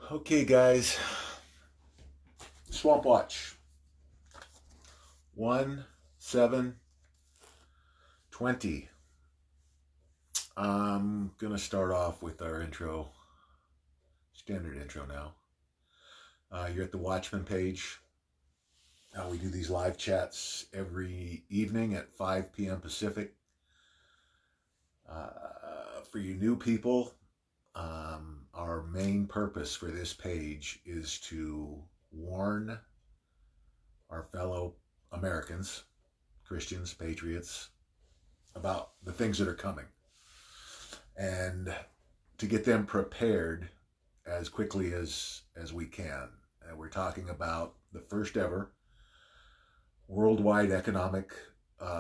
Okay, guys. Swampwatch 1720. I'm gonna start off with our intro, standard intro now. You're at the Watchman page. We do these live chats every evening at 5 p.m. Pacific. For you new people, our main purpose for this page is to warn our fellow Americans, Christians, patriots, about the things that are coming and to get them prepared as quickly as we can. And we're talking about the first ever worldwide economic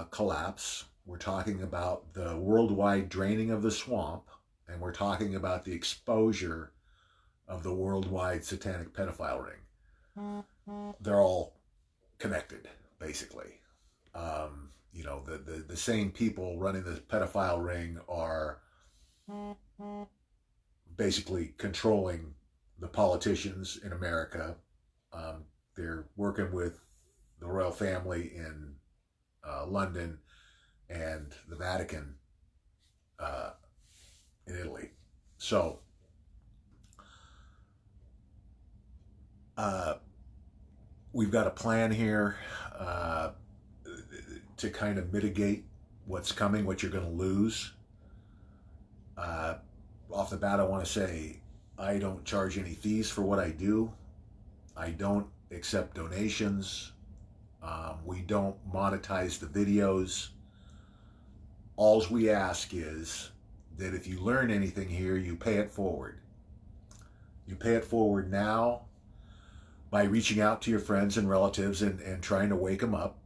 collapse. We're talking about the worldwide draining of the swamp, and we're talking about the exposure of the worldwide satanic pedophile ring. They're all connected, basically. The same people running the pedophile ring are basically controlling the politicians in America. They're working with the royal family in London and the Vatican in Italy. So, we've got a plan here to kind of mitigate what's coming, what you're going to lose. Off the bat, I want to say I don't charge any fees for what I do. I don't accept donations. We don't monetize the videos. All we ask is that if you learn anything here, you pay it forward. You pay it forward now by reaching out to your friends and relatives and trying to wake them up.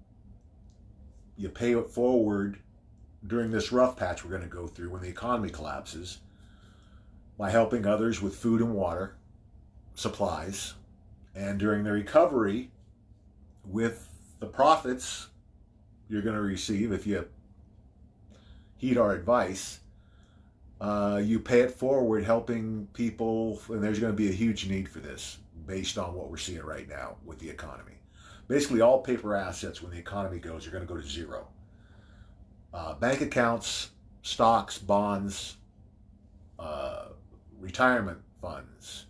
You pay it forward during this rough patch we're going to go through when the economy collapses by helping others with food and water, supplies, and during the recovery with the profits you're going to receive if you heed our advice. You pay it forward helping people, and there's going to be a huge need for this based on what we're seeing right now with the economy. Basically, all paper assets, when the economy goes, are going to go to zero. Bank accounts, stocks, bonds, retirement funds,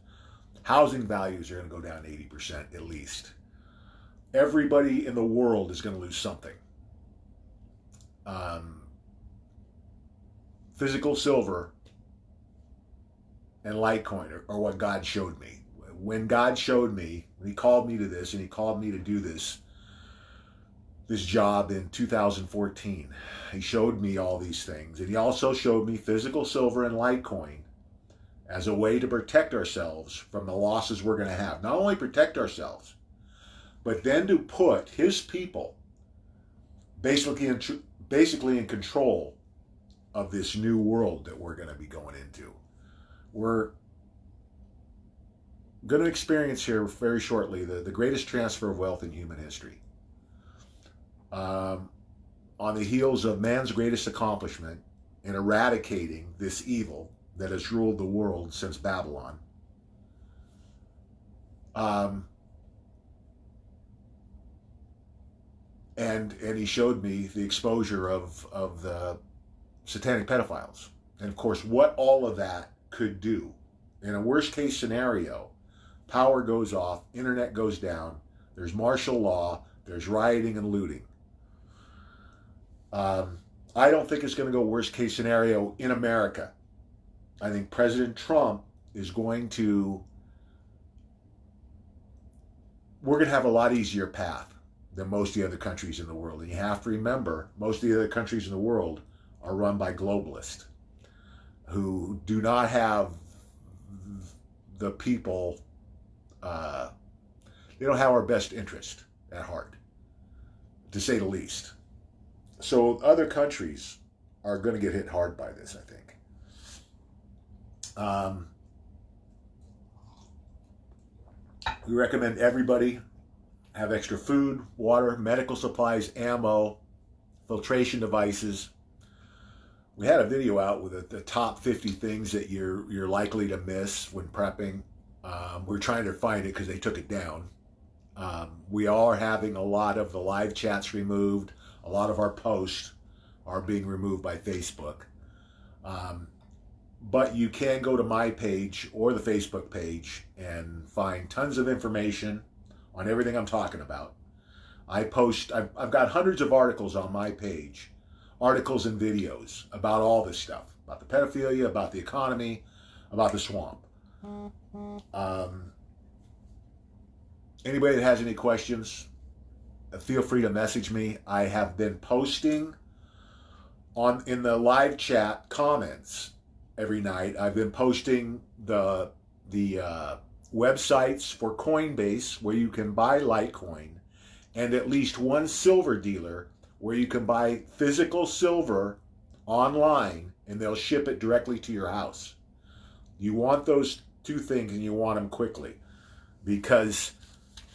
housing values are going to go down 80% at least. Everybody in the world is going to lose something. Physical silver and Litecoin are what God showed me. When God showed me, when he called me to this, and he called me to do this job in 2014, he showed me all these things. And he also showed me physical silver and Litecoin as a way to protect ourselves from the losses we're going to have. Not only protect ourselves, but then to put his people basically in control of this new world that we're going to be going into. We're going to experience here very shortly the greatest transfer of wealth in human history. On the heels of man's greatest accomplishment in eradicating this evil that has ruled the world since Babylon. And he showed me the exposure of the satanic pedophiles. And of course, what all of that could do. In a worst case scenario, power goes off, internet goes down, there's martial law, there's rioting and looting. I don't think it's going to go worst case scenario in America. I think President Trump is going to, we're going to have a lot easier path than most of the other countries in the world. And you have to remember, most of the other countries in the world are run by globalists who do not have the people, they don't have our best interest at heart, to say the least. So other countries are going to get hit hard by this, I think. We recommend everybody have extra food, water, medical supplies, ammo, filtration devices. We had a video out with the top 50 things that you're likely to miss when prepping. We're trying to find it because they took it down. We are having a lot of the live chats removed. A lot of our posts are being removed by Facebook. Um, but you can go to my page or the Facebook page and find tons of information on everything I'm talking about. I've got hundreds of articles on my page, articles and videos about all this stuff, about the pedophilia, about the economy, about the swamp. Um, Anybody that has any questions, feel free to message me. I have been posting in the live chat comments every night. I've been posting the websites for Coinbase where you can buy Litecoin, and at least one silver dealer where you can buy physical silver online and they'll ship it directly to your house. You want those two things, and you want them quickly because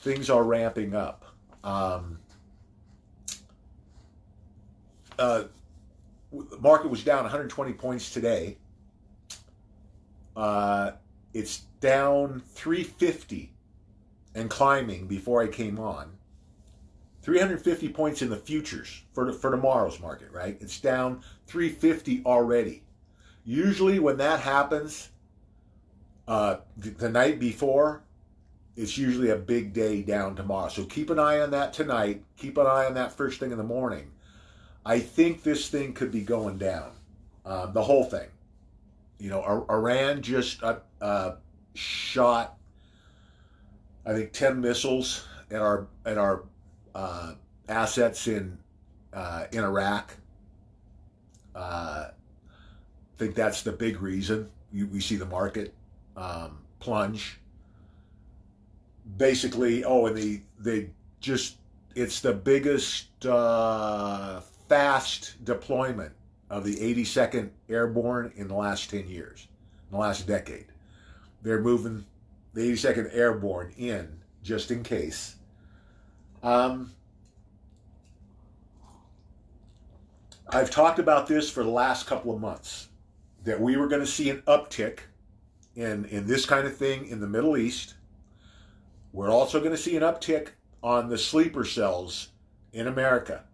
things are ramping up. The market was down 120 points today. It's down 350 and climbing before I came on. 350 points in the futures for tomorrow's market, right? It's down 350 already. Usually when that happens, the night before, it's usually a big day down tomorrow. So keep an eye on that tonight. Keep an eye on that first thing in the morning. I think this thing could be going down. The whole thing. You know, Iran just shot, I think, 10 missiles at our assets in Iraq. I think that's the big reason we see the market plunge. Basically, and they just, it's the biggest fast deployment of the 82nd Airborne in the last 10 years, in the last decade. They're moving the 82nd Airborne in just in case. I've talked about this for the last couple of months, that we were going to see an uptick in this kind of thing in the Middle East. We're also going to see an uptick on the sleeper cells in America.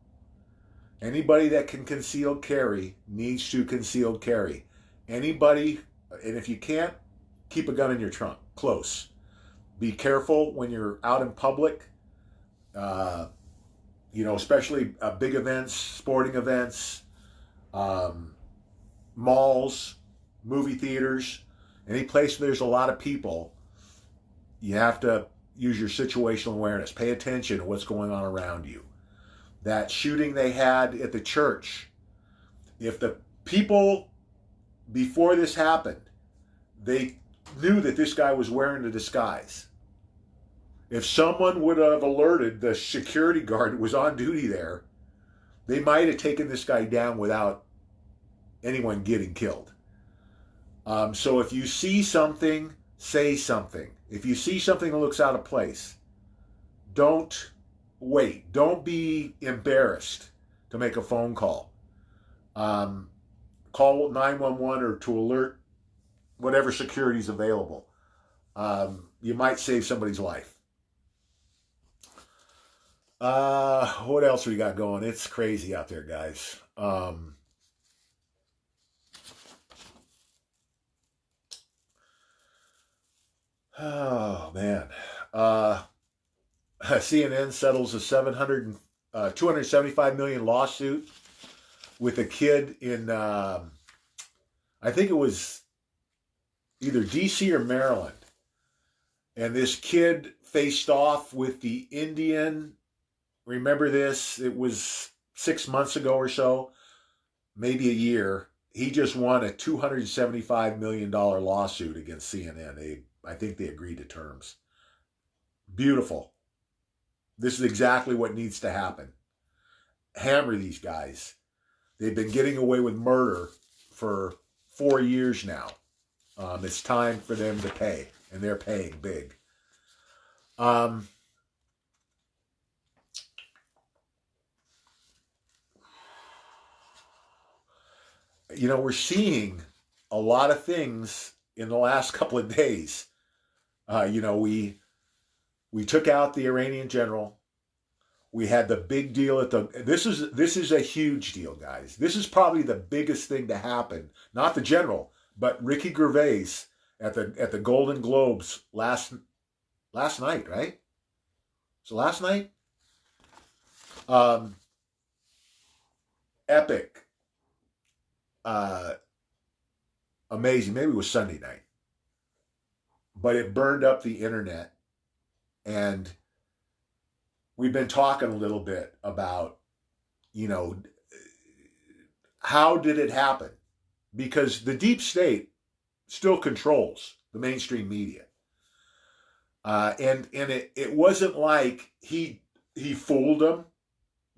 Anybody that can conceal carry needs to conceal carry. Anybody, and if you can't, keep a gun in your trunk, close. Be careful when you're out in public, especially big events, sporting events, malls, movie theaters, any place where there's a lot of people. You have to use your situational awareness. Pay attention to what's going on around you. That shooting they had at the church, if the people before this happened, they knew that this guy was wearing a disguise. If someone would have alerted the security guard that was on duty there, they might have taken this guy down without anyone getting killed. So if you see something, say something. If you see something that looks out of place, don't wait. Don't be embarrassed to make a phone call. Call 911 or to alert whatever security is available. You might save somebody's life. What else we got going? It's crazy out there, guys. Oh, man. CNN settles a 275 million lawsuit with a kid in, I think it was either DC or Maryland. And this kid faced off with the Indian. Remember this? It was 6 months ago or so, maybe a year. He just won a $275 million lawsuit against CNN. I think they agreed to terms. Beautiful. This is exactly what needs to happen. Hammer these guys. They've been getting away with murder for 4 years now. It's time for them to pay, and they're paying big. We're seeing a lot of things in the last couple of days. We took out the Iranian general. We had the big deal at the. This is a huge deal, guys. This is probably the biggest thing to happen. Not the general, but Ricky Gervais at the Golden Globes last night, right? So last night, epic, amazing. Maybe it was Sunday night, but it burned up the internet, and we've been talking a little bit about, how did it happen? Because the deep state still controls the mainstream media. And it wasn't like he fooled them,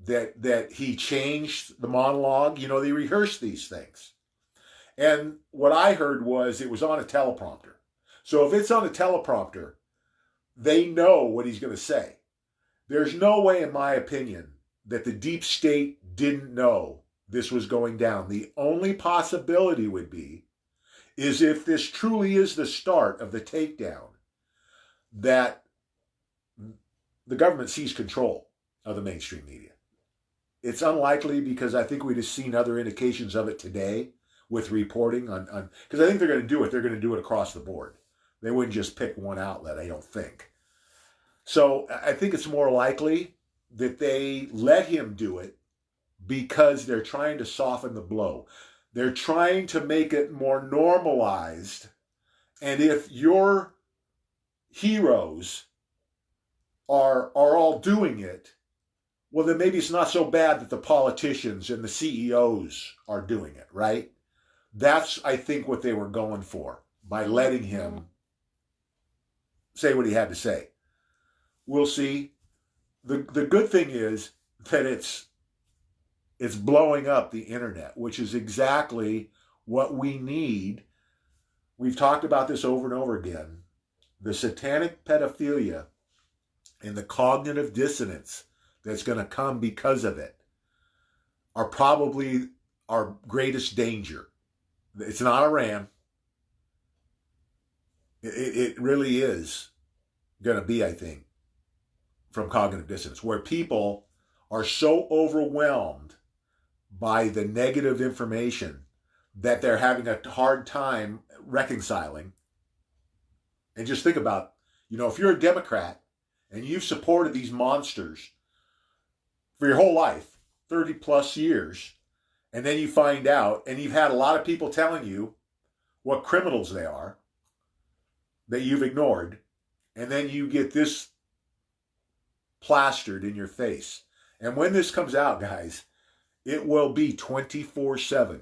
that he changed the monologue. They rehearsed these things. And what I heard was it was on a teleprompter. So if it's on a teleprompter, they know what he's going to say. There's no way, in my opinion, that the deep state didn't know this was going down. The only possibility would be is if this truly is the start of the takedown, that the government seized control of the mainstream media. It's unlikely, because I think we've just seen other indications of it today with reporting on because I think they're going to do it. They're going to do it across the board. They wouldn't just pick one outlet, I don't think. So I think it's more likely that they let him do it because they're trying to soften the blow. They're trying to make it more normalized. And if your heroes are all doing it, well, then maybe it's not so bad that the politicians and the CEOs are doing it, right? That's, I think, what they were going for by letting him say what he had to say. We'll see. The good thing is that it's blowing up the internet, which is exactly what we need. We've talked about this over and over again. The satanic pedophilia and the cognitive dissonance that's going to come because of it are probably our greatest danger. It's not Iran. It really is going to be, I think, from cognitive dissonance, where people are so overwhelmed by the negative information that they're having a hard time reconciling. And just think about, if you're a Democrat and you've supported these monsters for your whole life, 30 plus years, and then you find out, and you've had a lot of people telling you what criminals they are that you've ignored, and then you get this plastered in your face. And when this comes out, guys, it will be 24/7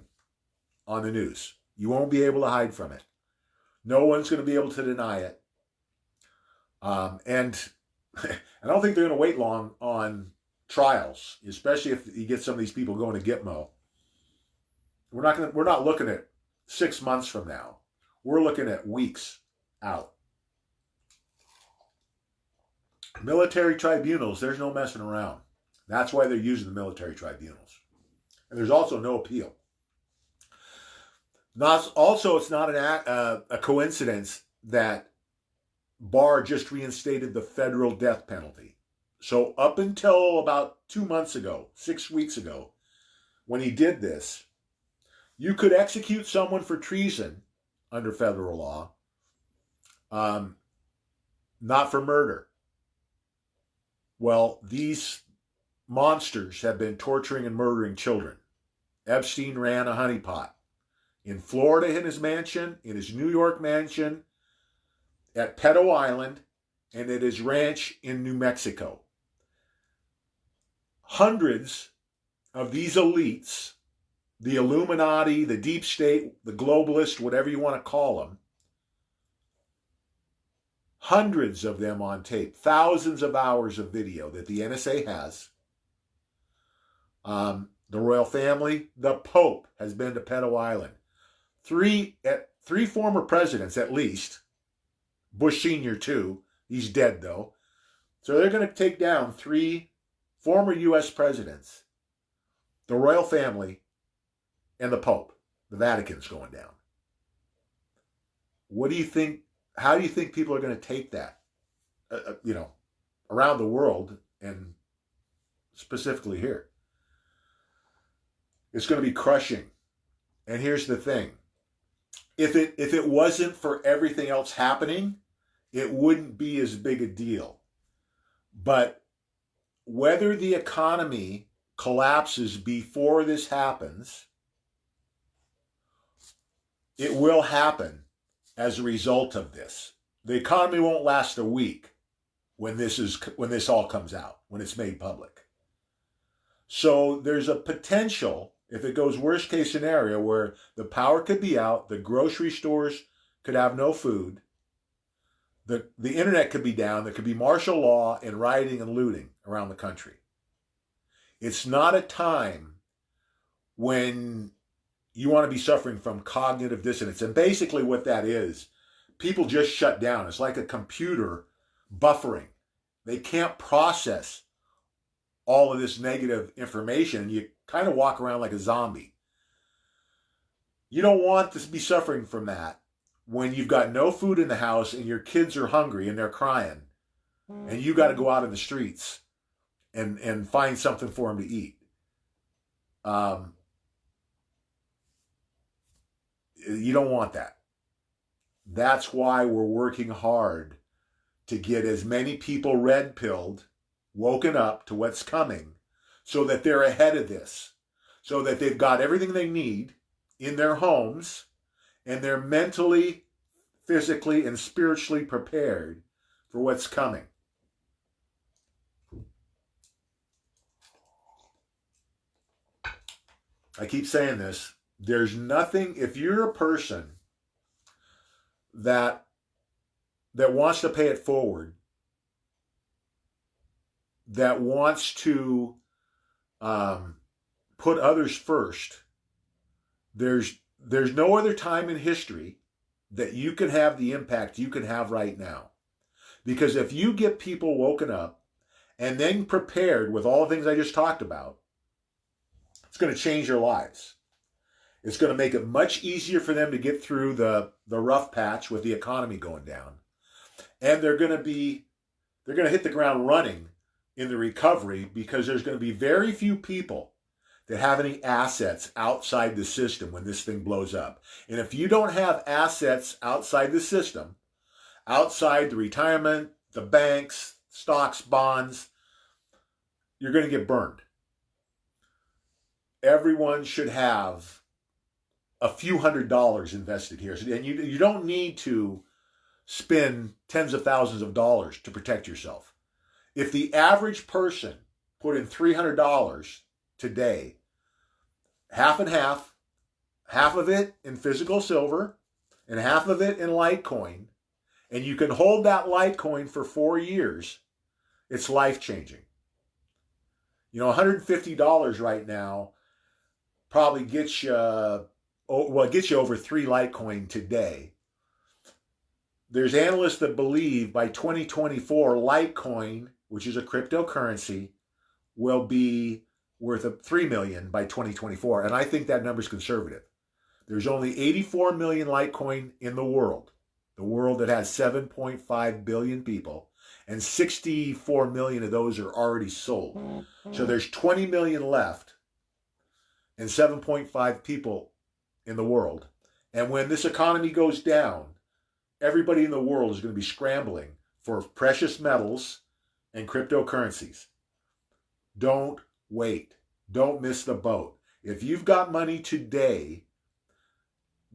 on the news. You won't be able to hide from it. No one's going to be able to deny it. And I don't think they're going to wait long on trials, especially if you get some of these people going to Gitmo. We're not looking at 6 months from now. We're looking at weeks out. Military tribunals, there's no messing around. That's why they're using the military tribunals. And there's also no appeal. It's not a coincidence that Barr just reinstated the federal death penalty. So up until about 2 months ago, 6 weeks ago, when he did this, you could execute someone for treason under federal law, not for murder. Well, these monsters have been torturing and murdering children. Epstein ran a honeypot in Florida in his mansion, in his New York mansion, at Pedo Island, and at his ranch in New Mexico. Hundreds of these elites, the Illuminati, the deep state, the globalists, whatever you want to call them, hundreds of them on tape, thousands of hours of video that the NSA has. The royal family, the Pope has been to Pedo Island. Three former presidents, at least. Bush Sr. too. He's dead, though. So they're going to take down 3 former U.S. presidents, the royal family, and the Pope. The Vatican's going down. What do you think How do you think people are going to take that? Around the world and specifically here, it's going to be crushing. And here's the thing: if it wasn't for everything else happening, it wouldn't be as big a deal. But whether the economy collapses before this happens, it will happen as a result of this. The economy won't last a week when this all comes out, when it's made public. So there's a potential, if it goes worst case scenario, where the power could be out, the grocery stores could have no food, the internet could be down, there could be martial law and rioting and looting around the country. It's not a time when you want to be suffering from cognitive dissonance. And basically what that is, people just shut down. It's like a computer buffering. They can't process all of this negative information. You kind of walk around like a zombie. You don't want to be suffering from that when you've got no food in the house and your kids are hungry and they're crying and you got to go out in the streets and find something for them to eat. You don't want that. That's why we're working hard to get as many people red-pilled, woken up to what's coming, so that they're ahead of this, so that they've got everything they need in their homes, and they're mentally, physically, and spiritually prepared for what's coming. I keep saying this. There's nothing, if you're a person that wants to pay it forward, that wants to put others first, there's no other time in history that you can have the impact you can have right now. Because if you get people woken up and then prepared with all the things I just talked about, it's going to change their lives. It's going to make it much easier for them to get through the rough patch with the economy going down. And they're going to hit the ground running in the recovery, because there's going to be very few people that have any assets outside the system when this thing blows up. And if you don't have assets outside the system, outside the retirement, the banks, stocks, bonds, you're going to get burned. Everyone should have a few $100s invested here. And you don't need to spend tens of thousands of dollars to protect yourself. If the average person put in $300 today, half and half of it in physical silver and half of it in Litecoin, and you can hold that Litecoin for 4 years, it's life-changing. $150 right now probably gets you, it gets you over 3 Litecoin today. There's analysts that believe by 2024, Litecoin, which is a cryptocurrency, will be worth $3 million by 2024. And I think that number is conservative. There's only 84 million Litecoin in the world that has 7.5 billion people, and 64 million of those are already sold. So there's 20 million left and 7.5 people in the world. And when this economy goes down, everybody in the world is going to be scrambling for precious metals and cryptocurrencies. Don't wait. Don't miss the boat. If you've got money today,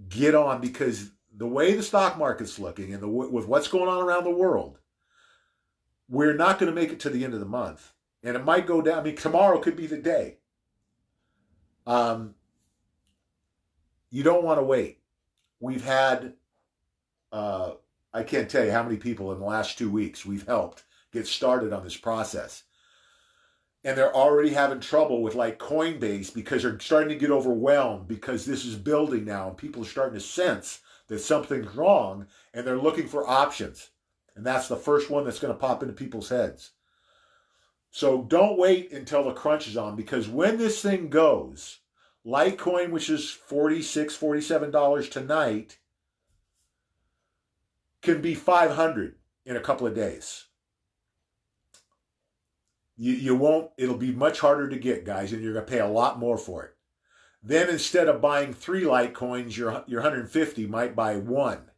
get on, because the way the stock market's looking and with what's going on around the world, we're not going to make it to the end of the month. And it might go down. I mean, tomorrow could be the day. You don't want to wait. We've had, I can't tell you how many people in the last 2 weeks we've helped get started on this process. And they're already having trouble with like Coinbase, because they're starting to get overwhelmed, because this is building now and people are starting to sense that something's wrong and they're looking for options. And that's the first one that's going to pop into people's heads. So don't wait until the crunch is on, because when this thing goes, Litecoin, which is $46, $47 tonight, can be 500 in a couple of days. You won't, it'll be much harder to get, guys, and you're going to pay a lot more for it. Then instead of buying 3 Litecoins, your 150 might buy 1.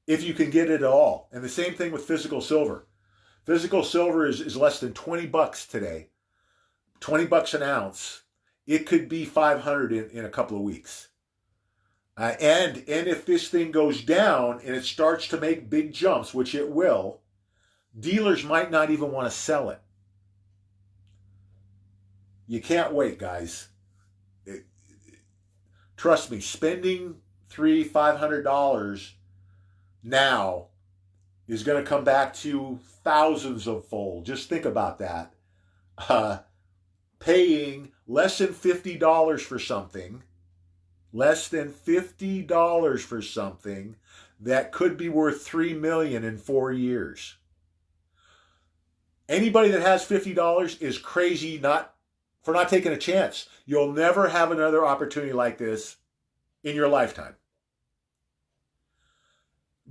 If you can get it at all. And the same thing with physical silver. Physical silver is less than 20 bucks today. 20 bucks an ounce. It could be 500 in a couple of weeks. And if this thing goes down and it starts to make big jumps, which it will, dealers might not even want to sell it. You can't wait, guys. Trust me, spending $300-$500 now is going to come back to you thousands of fold. Just think about that. Paying less than $50 for something, that could be worth $3 million in 4 years. Anybody that has $50 is crazy for not taking a chance. You'll never have another opportunity like this in your lifetime.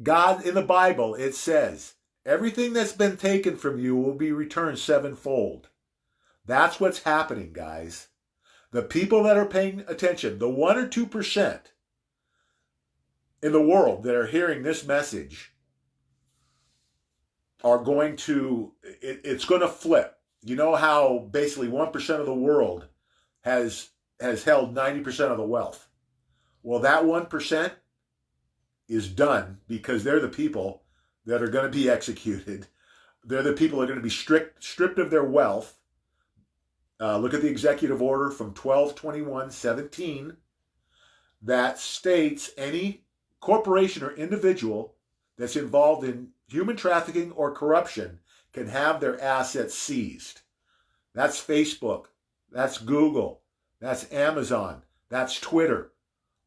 God, in the Bible, it says, everything that's been taken from you will be returned sevenfold. That's what's happening, guys. The people that are paying attention, the 1 or 2% in the world that are hearing this message, are going to, it's going to flip. You know how basically 1% of the world has held 90% of the wealth. Well, that 1% is done because they're the people that are going to be executed. They're the people that are going to be stripped of their wealth. Look at the executive order from 12/21/17 that states any corporation or individual that's involved in human trafficking or corruption can have their assets seized. That's Facebook, that's Google, that's Amazon, that's Twitter.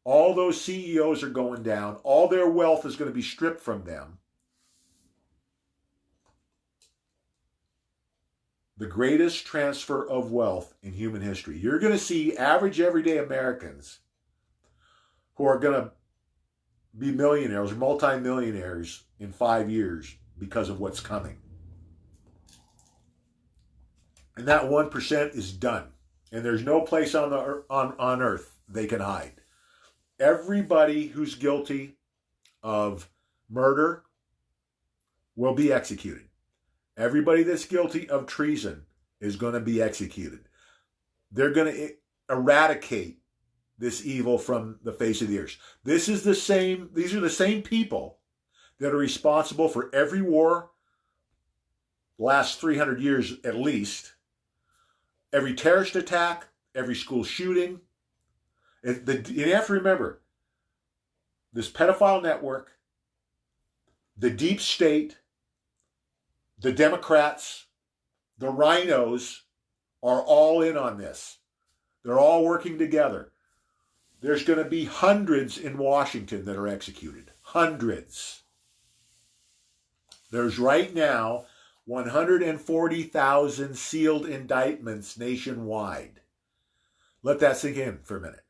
All those CEOs are going down. All their wealth is going to be stripped from them. The greatest transfer of wealth in human history. You're going to see average everyday Americans who are going to be millionaires or multimillionaires in 5 years because of what's coming. And that 1% is done. And there's no place on earth they can hide. Everybody who's guilty of murder will be executed. Everybody that's guilty of treason is going to be executed. They're going to eradicate this evil from the face of the earth. These are the same people that are responsible for every war, last 300 years at least, every terrorist attack, every school shooting. You have to remember, this pedophile network, the deep state, the Democrats, the rhinos are all in on this. They're all working together. There's going to be hundreds in Washington that are executed. Hundreds. There's right now 140,000 sealed indictments nationwide. Let that sink in for a minute.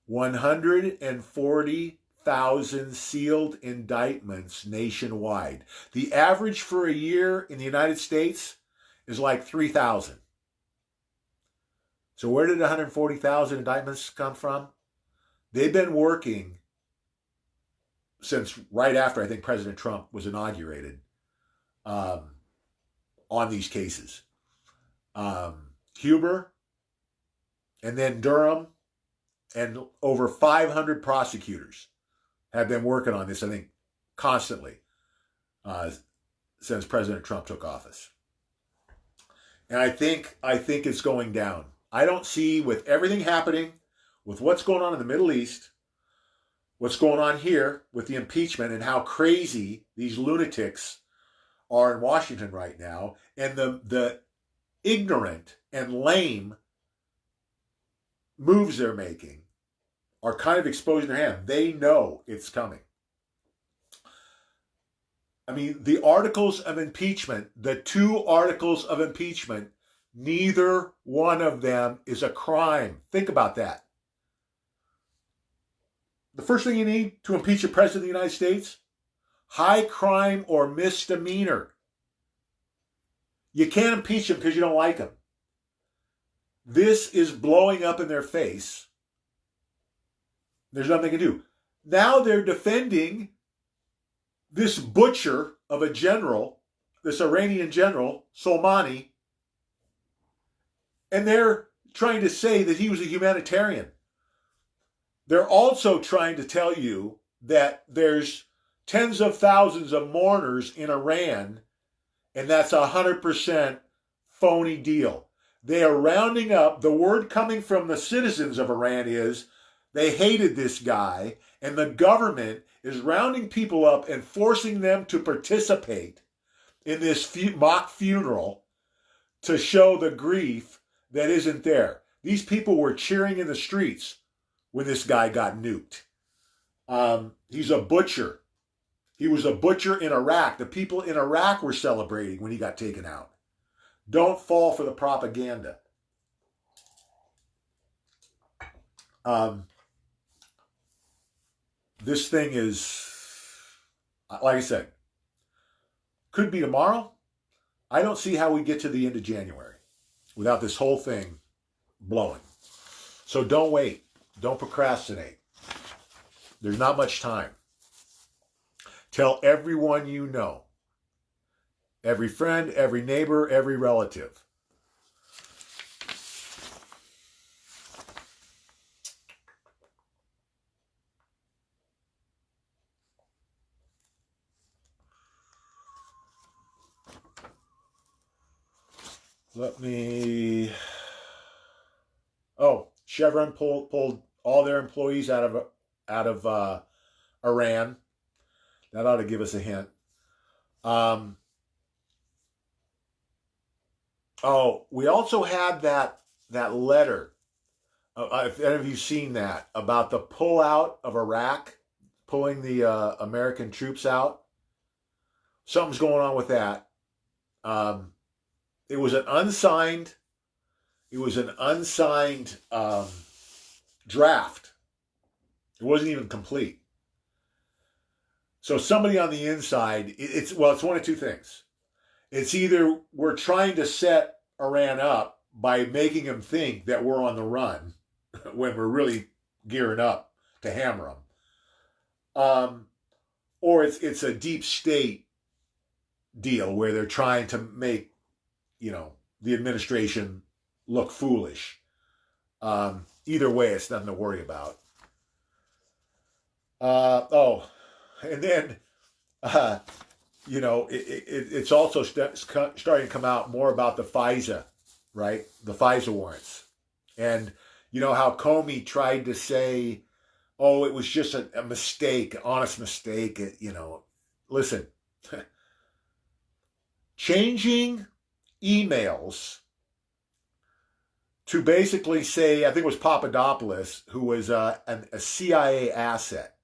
140,000 sealed indictments nationwide. The average for a year in the United States is like 3,000. So where did 140,000 indictments come from? They've been working since right after I think President Trump was inaugurated on these cases. Huber and then Durham and over 500 prosecutors have been working on this, I think, constantly since President Trump took office. And I think it's going down. I don't see, with everything happening, with what's going on in the Middle East, what's going on here with the impeachment and how crazy these lunatics are in Washington right now, and the ignorant and lame moves they're making are kind of exposing their hand. They know it's coming. I mean, the articles of impeachment, the 2 articles of impeachment, neither one of them is a crime. Think about that. The first thing you need to impeach a president of the United States, high crime or misdemeanor. You can't impeach them because you don't like them. This is blowing up in their face. There's nothing they can do. Now they're defending this butcher of a general, this Iranian general, Soleimani, and they're trying to say that he was a humanitarian. They're also trying to tell you that there's tens of thousands of mourners in Iran, and that's 100% phony deal. They are rounding up, the word coming from the citizens of Iran is they hated this guy, and the government is rounding people up and forcing them to participate in this mock funeral to show the grief that isn't there. These people were cheering in the streets when this guy got nuked. He's a butcher. He was a butcher in Iraq. The people in Iraq were celebrating when he got taken out. Don't fall for the propaganda. This thing is, like I said, could be tomorrow. I don't see how we get to the end of January without this whole thing blowing. So don't wait. Don't procrastinate. There's not much time. Tell everyone you know. Every friend, every neighbor, every relative. Chevron pulled all their employees out of Iran. That ought to give us a hint. We also had that letter. If any of you seen that about the pullout of Iraq, pulling the American troops out, something's going on with that. It was an unsigned draft. It wasn't even complete. So somebody on the inside, it's one of two things. It's either we're trying to set Iran up by making them think that we're on the run when we're really gearing up to hammer them, or it's a deep state deal where they're trying to make the administration look foolish. Either way, it's nothing to worry about. And then, it's also starting to come out more about the FISA, right? The FISA warrants. And you know how Comey tried to say, oh, it was just a mistake, honest mistake. Listen, changing emails to basically say, I think it was Papadopoulos, who was a CIA asset.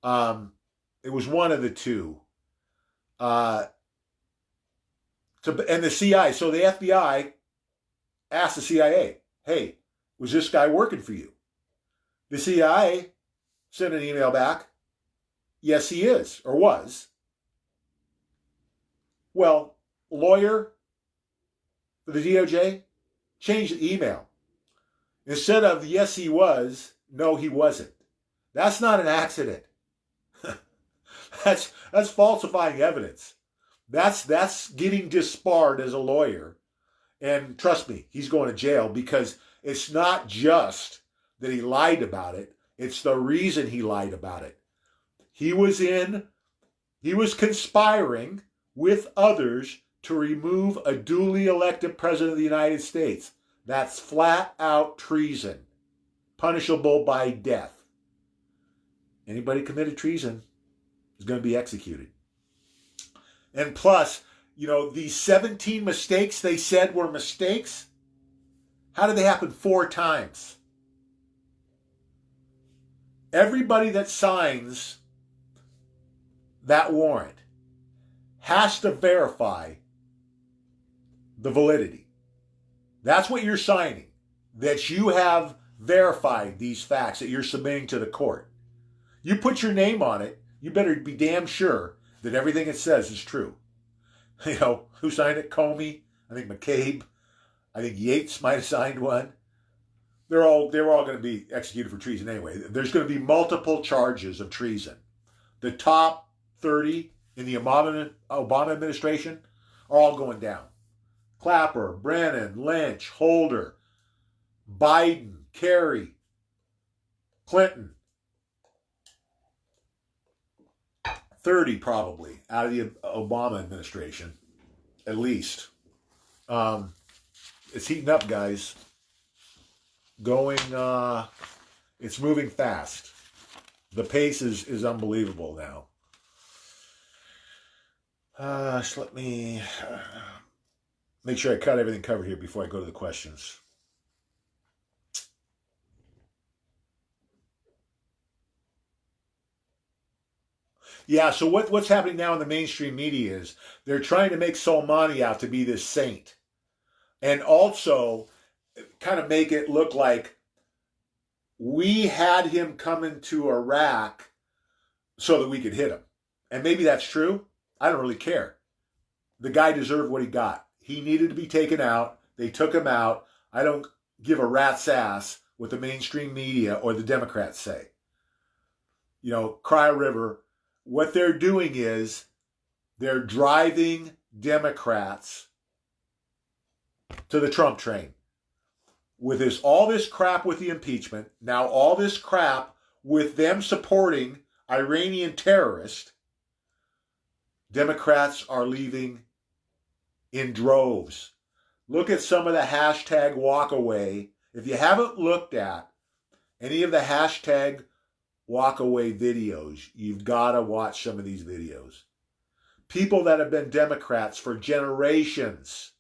It was one of the two. And the CIA, so the FBI asked the CIA, hey, was this guy working for you? The CIA sent an email back, yes, he is, or was. Well, lawyer for the DOJ changed the email. Instead of yes, he was, no, he wasn't. That's not an accident. That's falsifying evidence. That's getting disbarred as a lawyer. And trust me, he's going to jail because it's not just that he lied about it. It's the reason he lied about it. He was conspiring with others to remove a duly elected president of the United States. That's flat out treason, punishable by death. Anybody committed treason is going to be executed. And plus, these 17 mistakes they said were mistakes, how did they happen 4 times? Everybody that signs that warrant has to verify the validity. That's what you're signing, that you have verified these facts that you're submitting to the court. You put your name on it, you better be damn sure that everything it says is true. You know, who signed it? Comey. I think McCabe. I think Yates might have signed one. They were all going to be executed for treason anyway. There's going to be multiple charges of treason. The top 30 in the Obama administration are all going down. Clapper, Brennan, Lynch, Holder, Biden, Kerry, Clinton. 30 probably out of the Obama administration, at least. It's heating up, guys. It's moving fast. The pace is unbelievable now. So let me make sure I cut everything covered here before I go to the questions. Yeah, so what's happening now in the mainstream media is they're trying to make Soleimani out to be this saint. And also kind of make it look like we had him come into Iraq so that we could hit him. And maybe that's true. I don't really care. The guy deserved what he got. He needed to be taken out. They took him out. I don't give a rat's ass what the mainstream media or the Democrats say. You know, cry a river. What they're doing is they're driving Democrats to the Trump train. With all this crap with the impeachment, now all this crap with them supporting Iranian terrorists, Democrats are leaving in droves. Look at some of the hashtag walkaway. If you haven't looked at any of the hashtag walkaway videos, you've got to watch some of these videos. People that have been Democrats for generations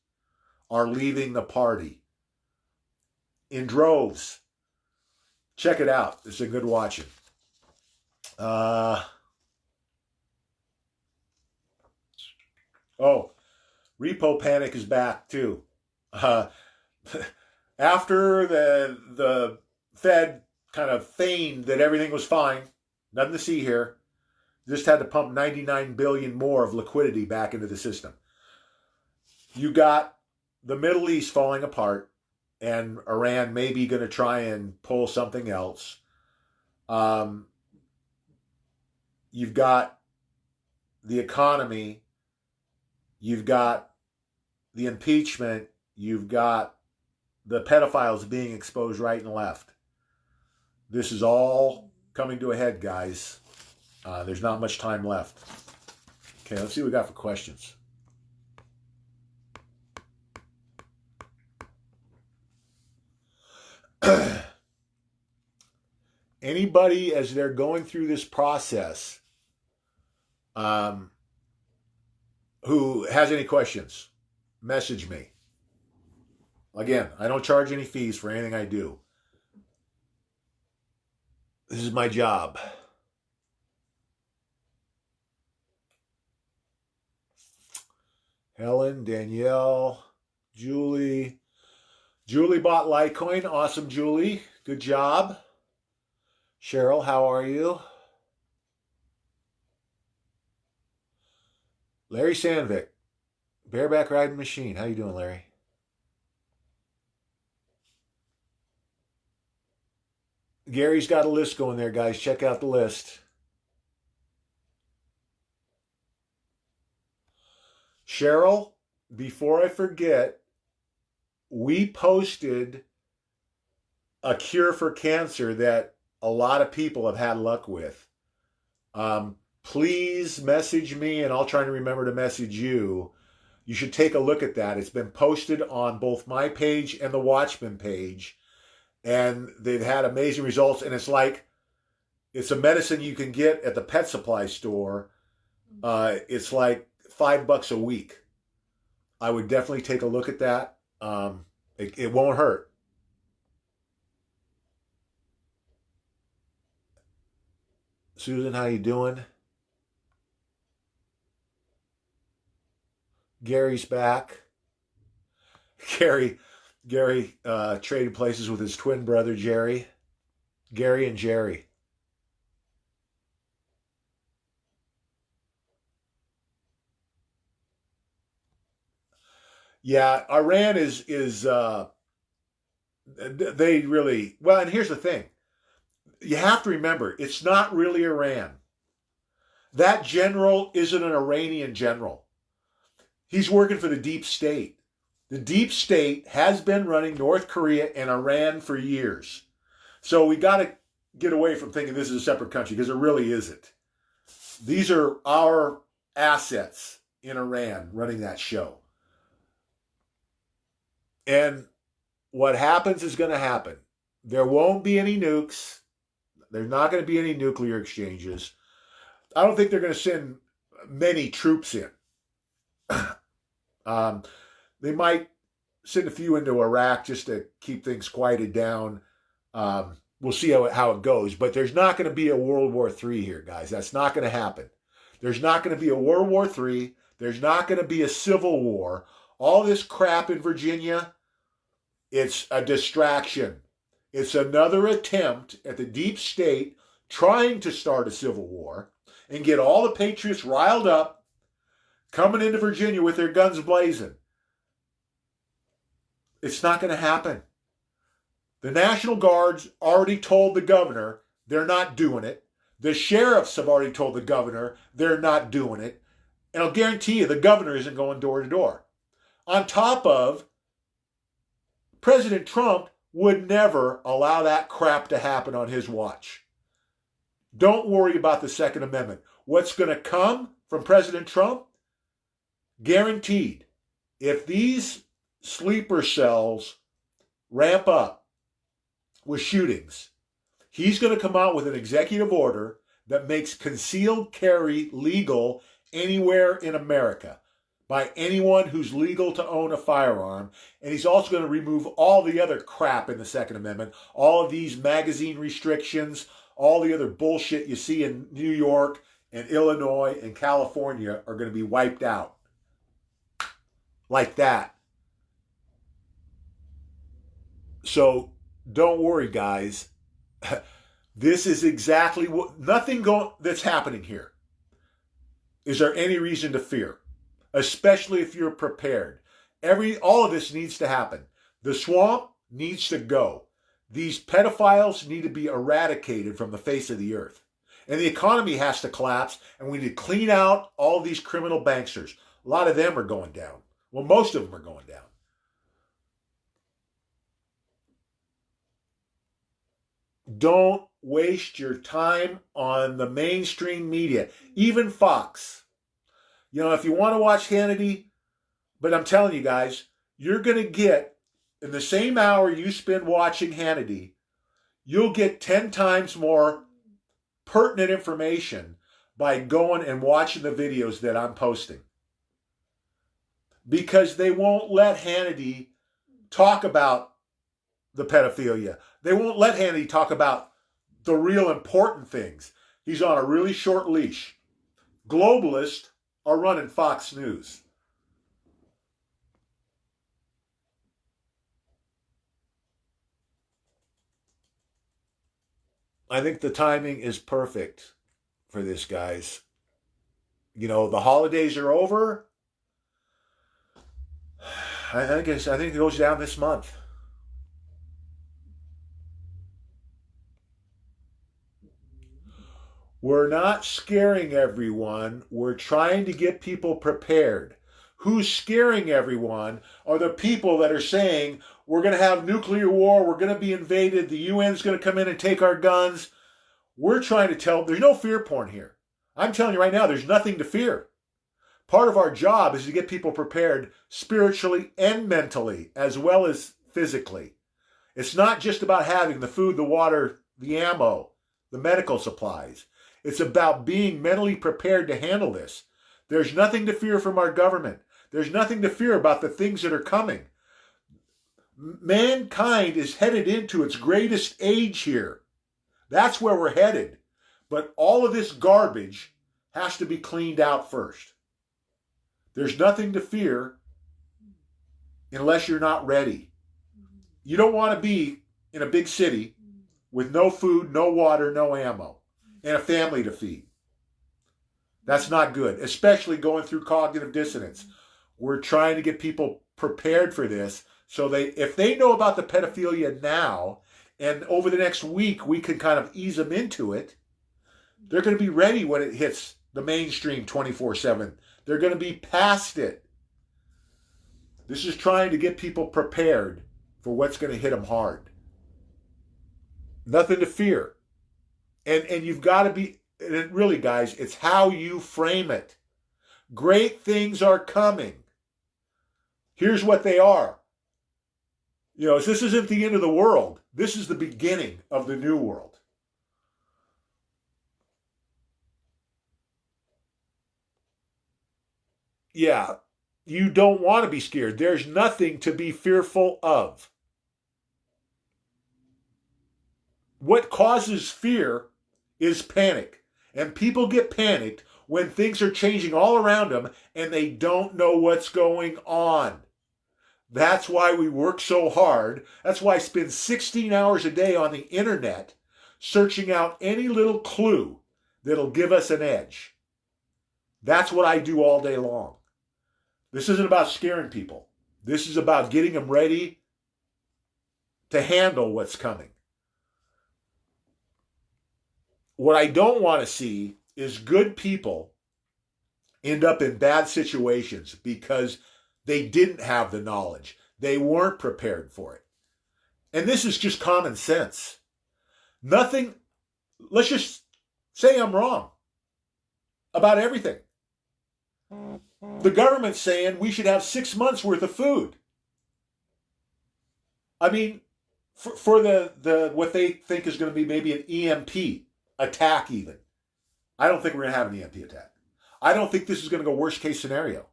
are leaving the party in droves. Check it out. It's a good watching. Repo panic is back too. After the Fed kind of feigned that everything was fine, nothing to see here, just had to pump 99 billion more of liquidity back into the system. You got the Middle East falling apart, and Iran may be going to try and pull something else. You've got the economy. You've got the impeachment. You've got the pedophiles being exposed right and left. This is all coming to a head, guys. There's not much time left. Okay, let's see what we got for questions. Anybody, as they're going through this process, who has any questions, message me. Again, I don't charge any fees for anything I do. This is my job. Helen, Danielle, Julie. Julie bought Litecoin. Awesome, Julie. Good job. Cheryl, how are you? Larry Sandvik, bareback riding machine. How you doing, Larry? Gary's got a list going there, guys. Check out the list. Cheryl, before I forget, we posted a cure for cancer that a lot of people have had luck with. Please message me, and I'll try to remember to message you. You should take a look at that. It's been posted on both my page and the Watchman page, and they've had amazing results. And it's a medicine you can get at the pet supply store. It's like $5 a week. I would definitely take a look at that. It won't hurt. Susan, how you doing? Gary's back. Gary traded places with his twin brother, Jerry. Gary and Jerry. Yeah, Iran is they really well. And here's the thing: you have to remember, it's not really Iran. That general isn't an Iranian general. He's working for the deep state. The deep state has been running North Korea and Iran for years. So we got to get away from thinking this is a separate country because it really isn't. These are our assets in Iran running that show. And what happens is going to happen. There won't be any nukes. There's not going to be any nuclear exchanges. I don't think they're going to send many troops in. They might send a few into Iraq just to keep things quieted down. We'll see how it goes. But there's not going to be a World War III here, guys. That's not going to happen. There's not going to be a World War III. There's not going to be a civil war. All this crap in Virginia, it's a distraction. It's another attempt at the deep state trying to start a civil war and get all the patriots riled up, coming into Virginia with their guns blazing. It's not going to happen. The National Guard's already told the governor they're not doing it. The sheriffs have already told the governor they're not doing it. And I'll guarantee you the governor isn't going door to door. On top of, President Trump would never allow that crap to happen on his watch. Don't worry about the Second Amendment. What's going to come from President Trump? Guaranteed. If these sleeper cells ramp up with shootings, he's going to come out with an executive order that makes concealed carry legal anywhere in America by anyone who's legal to own a firearm. And he's also going to remove all the other crap in the Second Amendment, all of these magazine restrictions, all the other bullshit you see in New York and Illinois and California are going to be wiped out. Like that. So don't worry, guys. This is exactly what, that's happening here. Is there any reason to fear? Especially if you're prepared. All of this needs to happen. The swamp needs to go. These pedophiles need to be eradicated from the face of the earth. And the economy has to collapse, and we need to clean out all these criminal banksters. A lot of them are going down. Well, most of them are going down. Don't waste your time on the mainstream media, even Fox. You know, if you want to watch Hannity, but I'm telling you guys, you're going to get, in the same hour you spend watching Hannity, you'll get 10 times more pertinent information by going and watching the videos that I'm posting. Because they won't let Hannity talk about the pedophilia. They won't let Hannity talk about the real important things. He's on a really short leash. Globalists are running Fox News. I think the timing is perfect for this, guys. You know, the holidays are over. I think it goes down this month. We're not scaring everyone. We're trying to get people prepared. Who's scaring everyone are the people that are saying, we're going to have nuclear war, we're going to be invaded, the UN's going to come in and take our guns. We're trying to tell, there's no fear porn here. I'm telling you right now, there's nothing to fear. Part of our job is to get people prepared spiritually and mentally, as well as physically. It's not just about having the food, the water, the ammo, the medical supplies. It's about being mentally prepared to handle this. There's nothing to fear from our government. There's nothing to fear about the things that are coming. Mankind is headed into its greatest age here. That's where we're headed. But all of this garbage has to be cleaned out first. There's nothing to fear unless you're not ready. You don't want to be in a big city with no food, no water, no ammo, and a family to feed. That's not good, especially going through cognitive dissonance. We're trying to get people prepared for this. So if they know about the pedophilia now, and over the next week we can kind of ease them into it, they're going to be ready when it hits the mainstream 24/7. They're going to be past it. This is trying to get people prepared for what's going to hit them hard. Nothing to fear. And you've got to be, and really, guys, it's how you frame it. Great things are coming. Here's what they are. You know, this isn't the end of the world. This is the beginning of the new world. Yeah, you don't want to be scared. There's nothing to be fearful of. What causes fear is panic. And people get panicked when things are changing all around them and they don't know what's going on. That's why we work so hard. That's why I spend 16 hours a day on the internet searching out any little clue that'll give us an edge. That's what I do all day long. This isn't about scaring people. This is about getting them ready to handle what's coming. What I don't want to see is good people end up in bad situations because they didn't have the knowledge. They weren't prepared for it. And this is just common sense. Nothing, let's just say I'm wrong about everything. The government's saying we should have 6 months worth of food. I mean, for the what they think is going to be maybe an EMP attack even. I don't think we're going to have an EMP attack. I don't think this is going to go worst case scenario.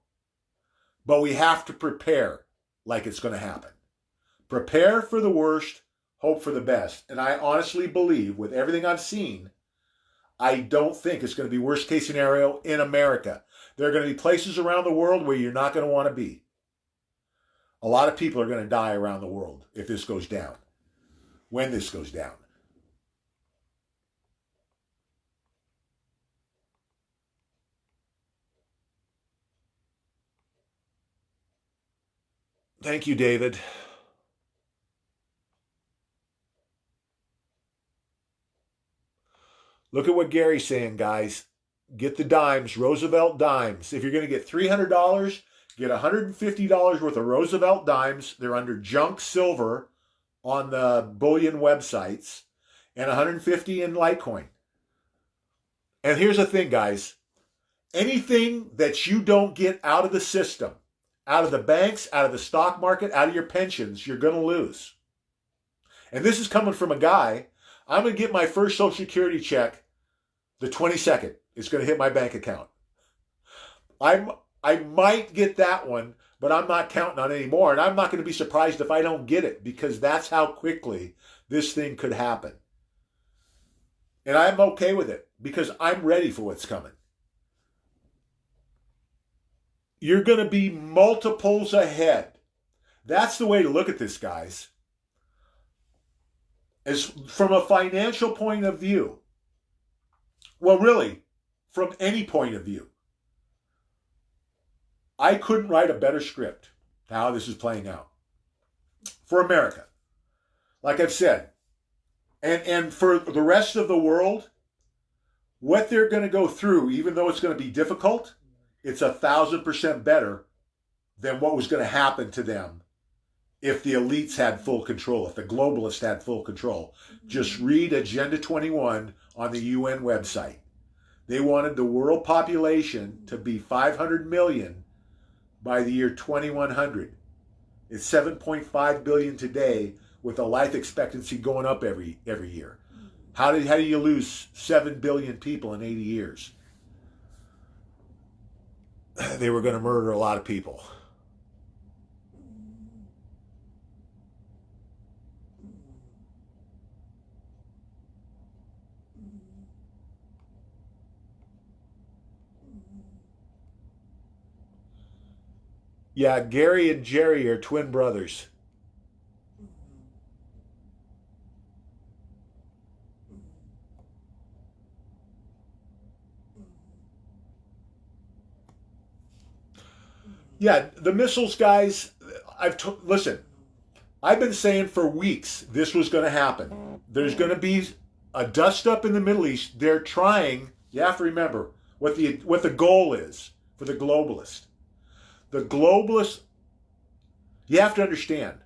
But we have to prepare like it's going to happen. Prepare for the worst, hope for the best. And I honestly believe, with everything I've seen, I don't think it's going to be worst case scenario in America. There are going to be places around the world where you're not going to want to be. A lot of people are going to die around the world if this goes down, when this goes down. Thank you, David. Look at what Gary's saying, guys. Get the dimes, Roosevelt dimes. If you're going to get $300, get $150 worth of Roosevelt dimes. They're under junk silver on the bullion websites, and $150 in Litecoin. And here's the thing, guys. Anything that you don't get out of the system, out of the banks, out of the stock market, out of your pensions, you're going to lose. And this is coming from a guy. I'm going to get my first Social Security check the 22nd. It's going to hit my bank account. I might get that one, but I'm not counting on it anymore. And I'm not going to be surprised if I don't get it, because that's how quickly this thing could happen. And I'm okay with it because I'm ready for what's coming. You're going to be multiples ahead. That's the way to look at this, guys. As from a financial point of view, well, really, from any point of view, I couldn't write a better script to how this is playing out for America. Like I've said, and for the rest of the world, what they're going to go through, even though it's going to be difficult, it's 1,000% better than what was going to happen to them if the elites had full control, if the globalists had full control. Just read Agenda 21 on the UN website. They wanted the world population to be 500 million by the year 2100. It's 7.5 billion today, with the life expectancy going up every year. How do you lose 7 billion people in 80 years? They were going to murder a lot of people. Yeah, Gary and Jerry are twin brothers. Yeah, the missiles, guys, listen. I've been saying for weeks this was going to happen. There's going to be a dust up in the Middle East. They're trying. You have to remember what the goal is for the globalist. The globalists. You have to understand.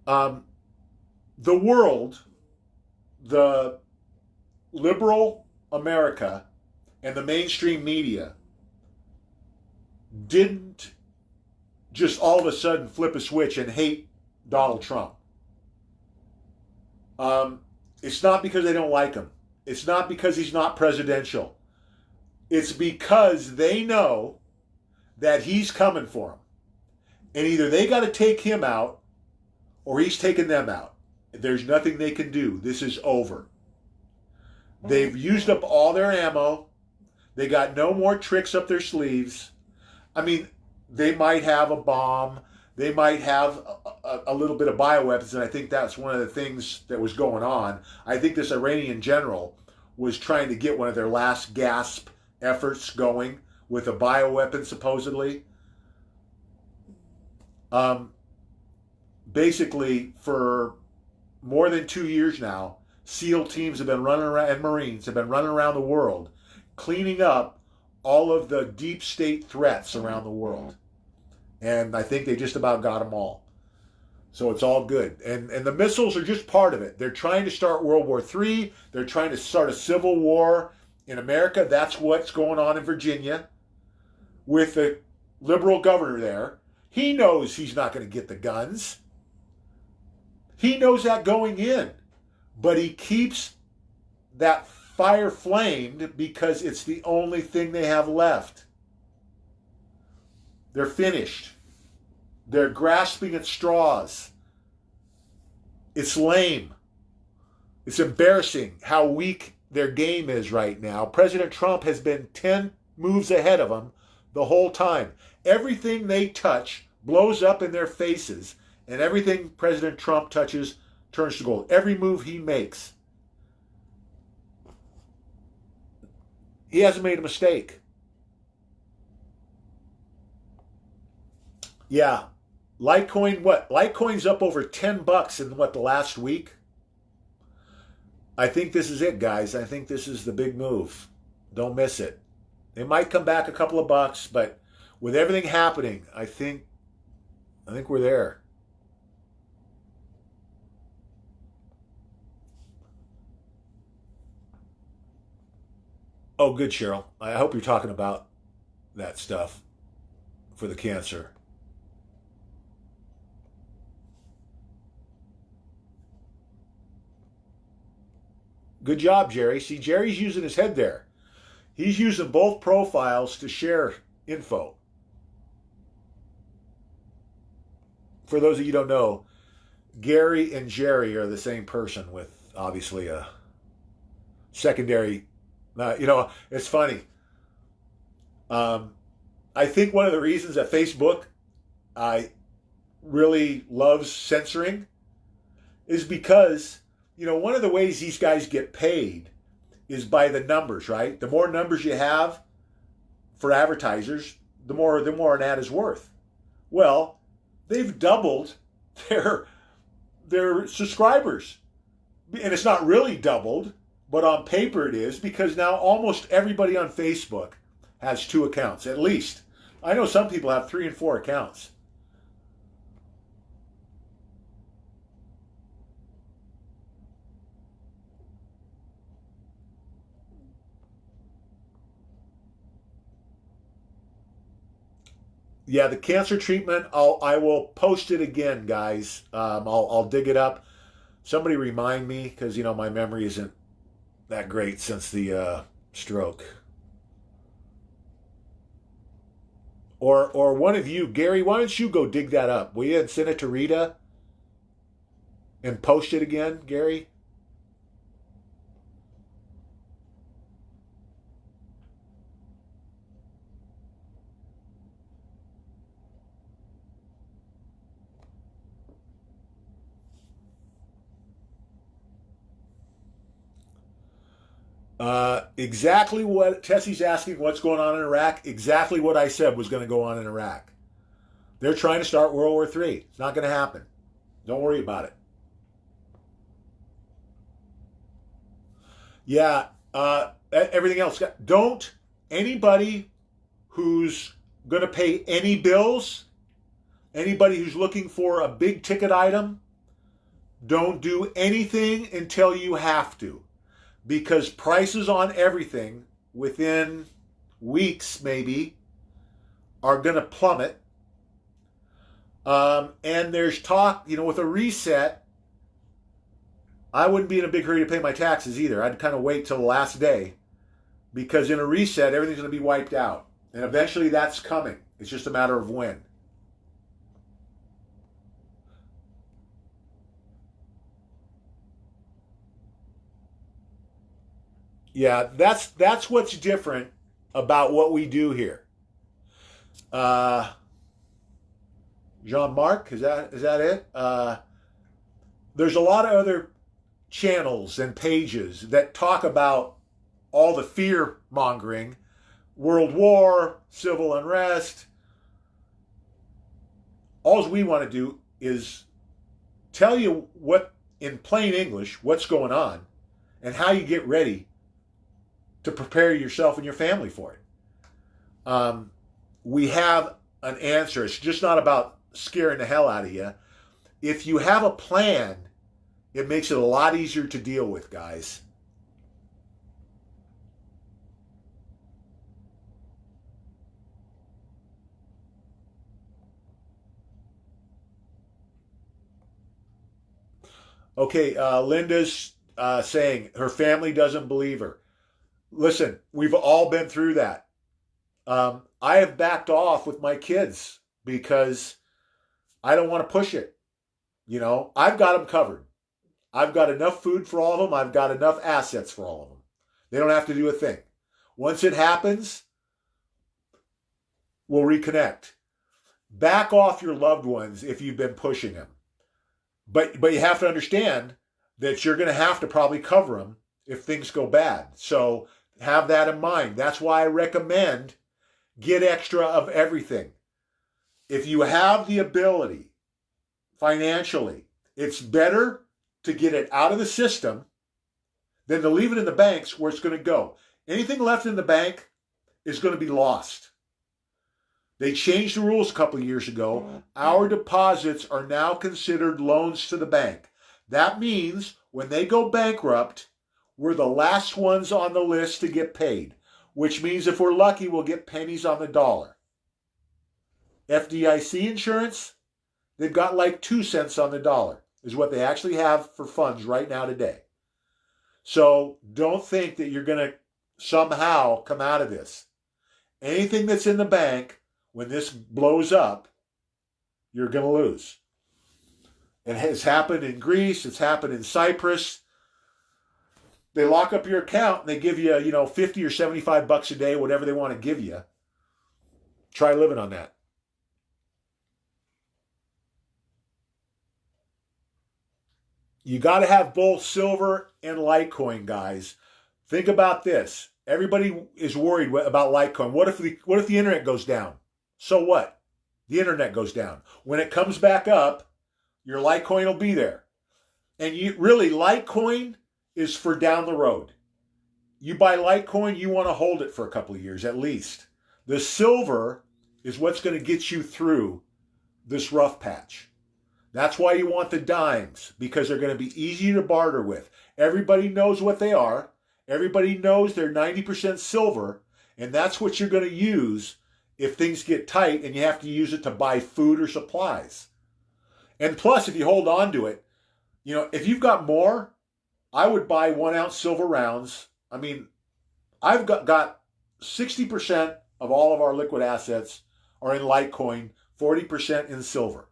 The world, the liberal America, and the mainstream media didn't just all of a sudden flip a switch and hate Donald Trump. It's not because they don't like him. It's not because he's not presidential. It's because they know that he's coming for them. And either they got to take him out or he's taking them out. There's nothing they can do. This is over. They've used up all their ammo. They got no more tricks up their sleeves. I mean, they might have a bomb. They might have a little bit of bioweapons, and I think that's one of the things that was going on. I think this Iranian general was trying to get one of their last gasp efforts going with a bioweapon, supposedly. Basically, for more than 2 years now, SEAL teams have been running around, and Marines have been running around the world, cleaning up all of the deep state threats around the world. And I think they just about got them all. So it's all good. And the missiles are just part of it. They're trying to start World War III. They're trying to start a civil war in America. That's what's going on in Virginia with the liberal governor there. He knows he's not going to get the guns. He knows that going in. But he keeps that fire flamed because it's the only thing they have left. They're finished. They're grasping at straws. It's lame. It's embarrassing how weak their game is right now. President Trump has been 10 moves ahead of them the whole time. Everything they touch blows up in their faces, and everything President Trump touches turns to gold. Every move he makes. He hasn't made a mistake. Yeah. Litecoin, what? Litecoin's up over $10 in the last week? I think this is it, guys. I think this is the big move. Don't miss it. It might come back a couple of bucks, but with everything happening, I think we're there. Oh, good, Cheryl. I hope you're talking about that stuff for the cancer. Good job, Jerry. See, Jerry's using his head there. He's using both profiles to share info. For those of you who don't know, Gary and Jerry are the same person with obviously a secondary. It's funny. I think one of the reasons that Facebook really loves censoring is because, one of the ways these guys get paid is by the numbers, right? The more numbers you have for advertisers, the more an ad is worth. Well, they've doubled their subscribers. And it's not really doubled, but on paper it is, because now almost everybody on Facebook has 2 accounts, at least. I know some people have 3 and 4 accounts. Yeah, the cancer treatment, I will post it again, guys. I'll dig it up. Somebody remind me, because, my memory isn't that great since the stroke. Or one of you, Gary, why don't you go dig that up? Will you, and send it to Rita and post it again, Gary? Exactly what Tessie's asking, what's going on in Iraq? Exactly what I said was going to go on in Iraq. They're trying to start World War III. It's not going to happen. Don't worry about it. Yeah, everything else. Don't, anybody who's going to pay any bills, anybody who's looking for a big ticket item, don't do anything until you have to, because prices on everything within weeks maybe are going to plummet. And there's talk, with a reset, I wouldn't be in a big hurry to pay my taxes either. I'd kind of wait till the last day, because in a reset, everything's going to be wiped out. And eventually that's coming. It's just a matter of when. Yeah, that's what's different about what we do here. Uh, Jean-Marc, is that it? There's a lot of other channels and pages that talk about all the fear mongering, world war, civil unrest. All we want to do is tell you what, in plain English, what's going on and how you get ready to prepare yourself and your family for it. We have an answer. It's just not about scaring the hell out of you. If you have a plan, it makes it a lot easier to deal with, guys. Okay, Linda's saying her family doesn't believe her. Listen, we've all been through that. I have backed off with my kids because I don't want to push it. I've got them covered. I've got enough food for all of them. I've got enough assets for all of them. They don't have to do a thing. Once it happens, we'll reconnect. Back off your loved ones if you've been pushing them. But you have to understand that you're going to have to probably cover them if things go bad. So have that in mind. That's why I recommend get extra of everything. If you have the ability financially, it's better to get it out of the system than to leave it in the banks where it's going to go. Anything left in the bank is going to be lost. They changed the rules a couple of years ago. Our deposits are now considered loans to the bank. That means when they go bankrupt, we're the last ones on the list to get paid, which means if we're lucky, we'll get pennies on the dollar. FDIC insurance, they've got like 2 cents on the dollar, is what they actually have for funds right now today. So don't think that you're going to somehow come out of this. Anything that's in the bank, when this blows up, you're going to lose. It has happened in Greece. It's happened in Cyprus. They lock up your account and they give you, 50 or 75 bucks a day, whatever they want to give you. Try living on that. You got to have both silver and Litecoin, guys. Think about this. Everybody is worried about Litecoin. What if the internet goes down? So what? The internet goes down. When it comes back up, your Litecoin will be there. And Litecoin is for down the road. You buy Litecoin, you want to hold it for a couple of years at least. The silver is what's going to get you through this rough patch. That's why you want the dimes, because they're going to be easy to barter with. Everybody knows what they are. Everybody knows they're 90% silver, and that's what you're going to use if things get tight and you have to use it to buy food or supplies. And plus, if you hold on to it, if you've got more, I would buy 1 ounce silver rounds. I mean, I've got 60% of all of our liquid assets are in Litecoin, 40% in silver.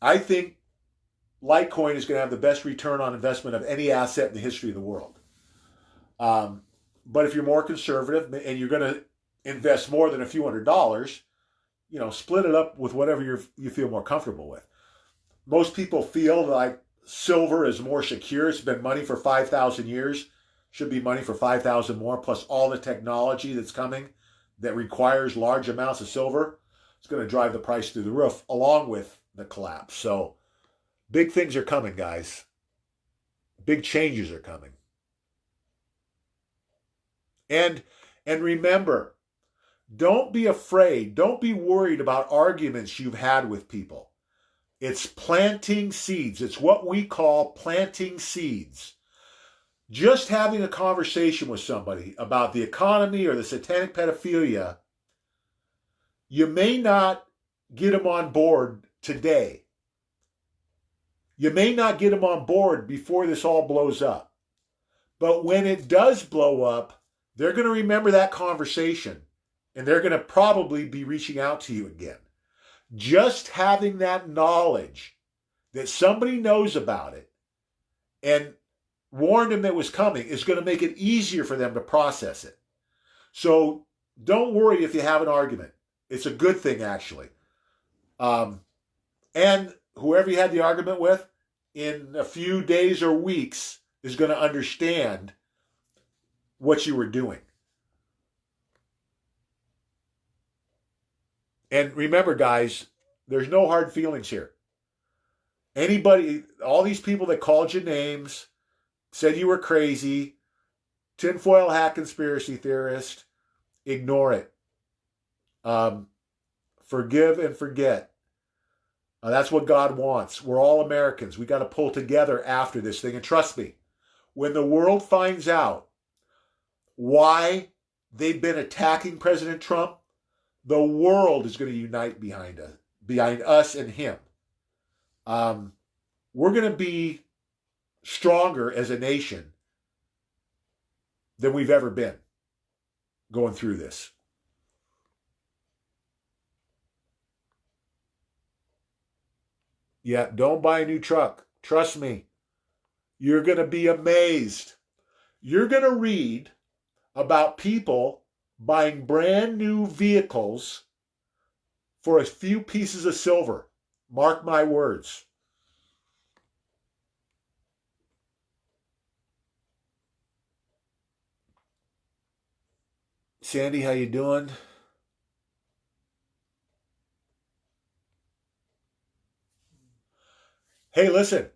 I think Litecoin is going to have the best return on investment of any asset in the history of the world. But if you're more conservative and you're going to invest more than a few $100s, split it up with whatever you feel more comfortable with. Most people feel like silver is more secure. It's been money for 5,000 years. Should be money for 5,000 more, plus all the technology that's coming that requires large amounts of silver. It's going to drive the price through the roof along with the collapse. So big things are coming, guys. Big changes are coming. And remember, don't be afraid. Don't be worried about arguments you've had with people. It's planting seeds. It's what we call planting seeds. Just having a conversation with somebody about the economy or the satanic pedophilia, you may not get them on board today. You may not get them on board before this all blows up. But when it does blow up, they're going to remember that conversation and they're going to probably be reaching out to you again. Just having that knowledge that somebody knows about it and warned them it was coming is going to make it easier for them to process it. So don't worry if you have an argument. It's a good thing, actually. And whoever you had the argument with, in a few days or weeks, is going to understand what you were doing. And remember, guys, there's no hard feelings here. Anybody, all these people that called you names, said you were crazy, tinfoil hat conspiracy theorist, ignore it. Forgive and forget. That's what God wants. We're all Americans. We got to pull together after this thing. And trust me, when the world finds out why they've been attacking President Trump, the world is going to unite behind us and him. We're going to be stronger as a nation than we've ever been going through this. Yeah, don't buy a new truck. Trust me. You're going to be amazed. You're going to read about people buying brand new vehicles for a few pieces of silver. Mark my words. Sandy, how you doing? Hey, listen.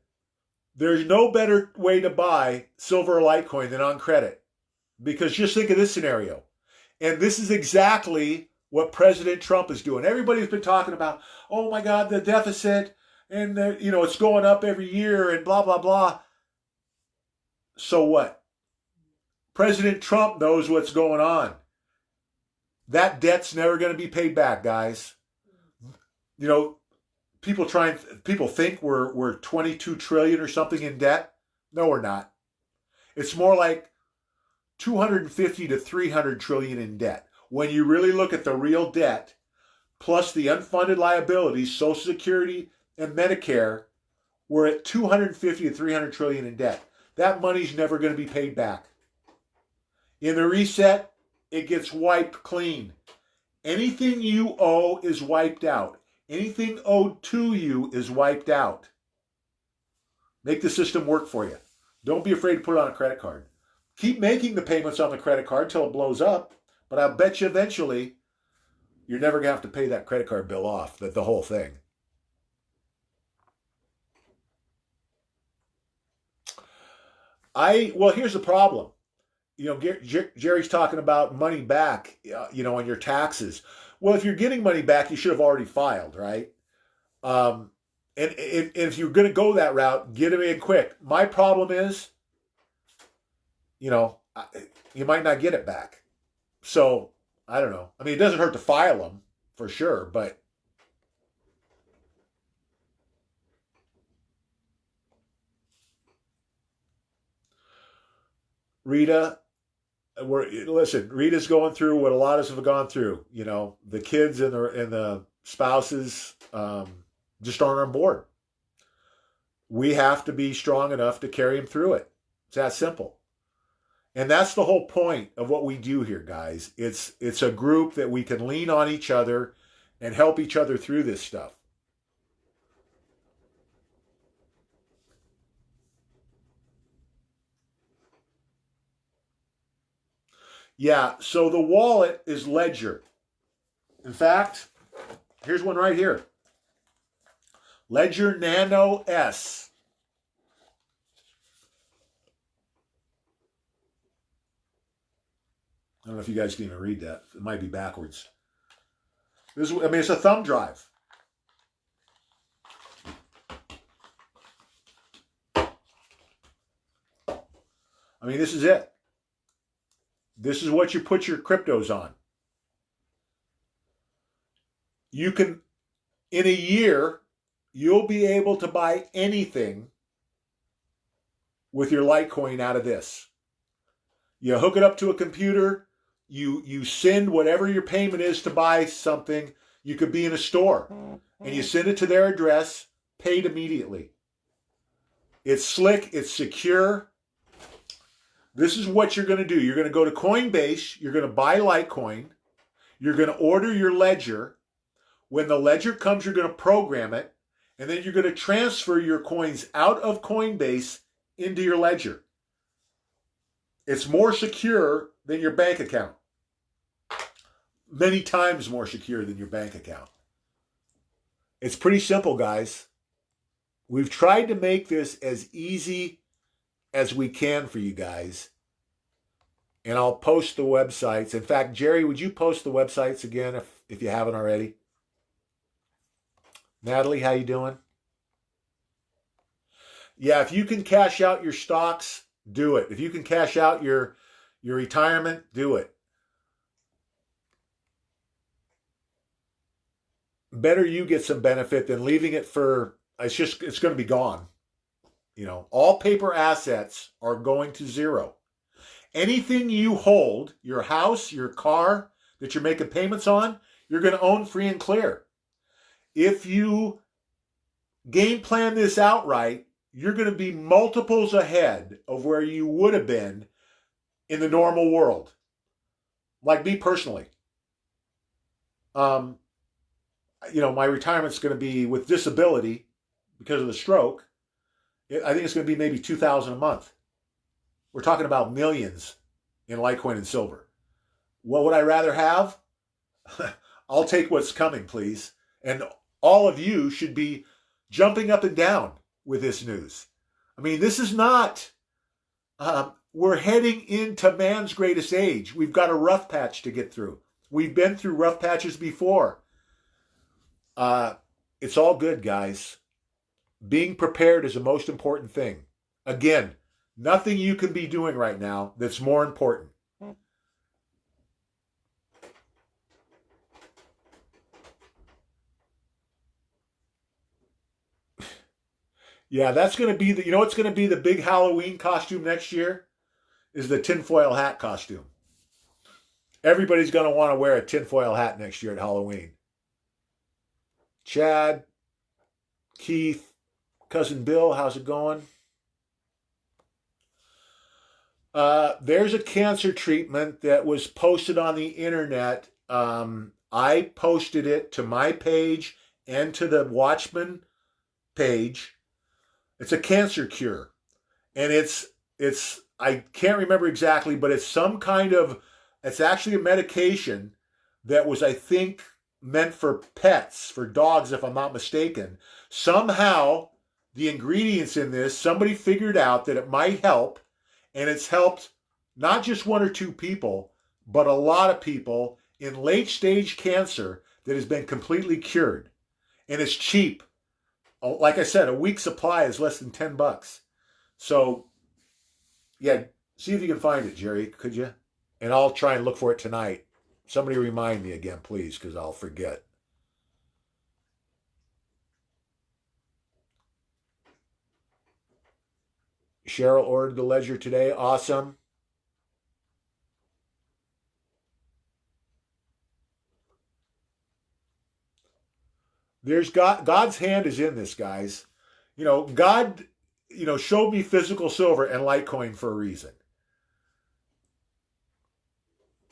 There's no better way to buy silver or Litecoin than on credit. Because just think of this scenario. And this is exactly what President Trump is doing. Everybody's been talking about, oh my God, the deficit, and it's going up every year and blah, blah, blah. So what? President Trump knows what's going on. That debt's never going to be paid back, guys. People think we're 22 trillion or something in debt. No, we're not. It's more like 250 to 300 trillion in debt. When you really look at the real debt, plus the unfunded liabilities, Social Security and Medicare, we're at 250 to 300 trillion in debt. That money's never going to be paid back. In the reset, it gets wiped clean. Anything you owe is wiped out. Anything owed to you is wiped out. Make the system work for you. Don't be afraid to put it on a credit card. Keep making the payments on the credit card till it blows up, but I'll bet you eventually you're never going to have to pay that credit card bill off, the whole thing. Well, here's the problem. Jerry's talking about money back, on your taxes. Well, if you're getting money back, you should have already filed, right? And if you're going to go that route, get them in quick. My problem is, you might not get it back. So, I don't know. I mean, it doesn't hurt to file them, for sure, but Rita, Rita's going through what a lot of us have gone through. The kids and the spouses just aren't on board. We have to be strong enough to carry them through it. It's that simple. And that's the whole point of what we do here, guys. It's a group that we can lean on each other and help each other through this stuff. Yeah, so the wallet is Ledger. In fact, Here's one right here. Ledger Nano S. I don't know if you guys can even read that. It might be backwards. This is, I mean, it's a thumb drive. I mean, this is it. This is what you put your cryptos on. You can, in a year, you'll be able to buy anything with your Litecoin out of this. You hook it up to a computer, you send whatever your payment is to buy something. You could be in a store, and you send it to their address, paid immediately. It's slick, it's secure. This is what you're going to do. You're going to go to Coinbase, you're going to buy Litecoin, you're going to order your ledger. When the ledger comes, you're going to program it, and then you're going to transfer your coins out of Coinbase into your ledger. It's more secure than your bank account. Many times more secure than your bank account. It's pretty simple, guys. We've tried to make this as easy as we can for you guys. And I'll post the websites. In fact, Jerry, would you post the websites again if you haven't already? Natalie, how you doing? Yeah, if you can cash out your stocks, do it. If you can cash out your retirement, do it. Better you get some benefit than leaving it for, it's going to be gone. You know, all paper assets are going to zero. Anything you hold, your house, your car that you're making payments on, you're going to own free and clear. If you game plan this outright, you're going to be multiples ahead of where you would have been in the normal world. Like me personally. My retirement's going to be with disability because of the stroke. I think it's going to be maybe $2,000 a month. We're talking about millions in Litecoin and silver. What would I rather have? I'll take what's coming, please. And all of you should be jumping up and down with this news. I mean, this is not, we're heading into man's greatest age. We've got a rough patch to get through. We've been through rough patches before. It's all good, guys. Being prepared is the most important thing. Again, nothing you can be doing right now that's more important. Yeah, that's going to be you know what's going to be the big Halloween costume next year? Is the tinfoil hat costume. Everybody's going to want to wear a tinfoil hat next year at Halloween. Chad, Keith, Cousin Bill, how's it going? There's a cancer treatment that was posted on the internet. I posted it to my page and to the Watchman page. It's a cancer cure. And it's I can't remember exactly, but it's some kind of, it's actually a medication that was, I think, meant for pets, for dogs, if I'm not mistaken. Somehow, the ingredients in this, somebody figured out that it might help, and it's helped not just one or two people, but a lot of people in late-stage cancer that has been completely cured. And it's cheap. Like I said, a week's supply is less than $10. So, yeah, see if you can find it, Jerry, could you? And I'll try and look for it tonight. Somebody remind me again, please, because I'll forget. Cheryl ordered the ledger today. Awesome. There's God's hand is in this, guys. You know, God, showed me physical silver and Litecoin for a reason.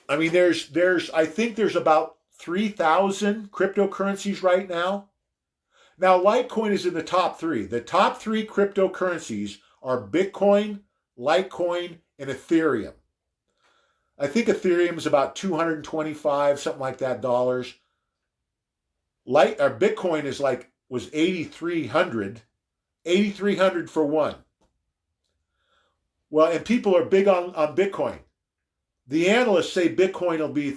I mean, I think there's about 3,000 cryptocurrencies right now. Now, Litecoin is in the top three. The top three cryptocurrencies are Bitcoin, Litecoin, and Ethereum. I think Ethereum is about 225, something like that, dollars. Bitcoin was 8,300, 8,300 for one. Well, and people are big on Bitcoin. The analysts say Bitcoin will be,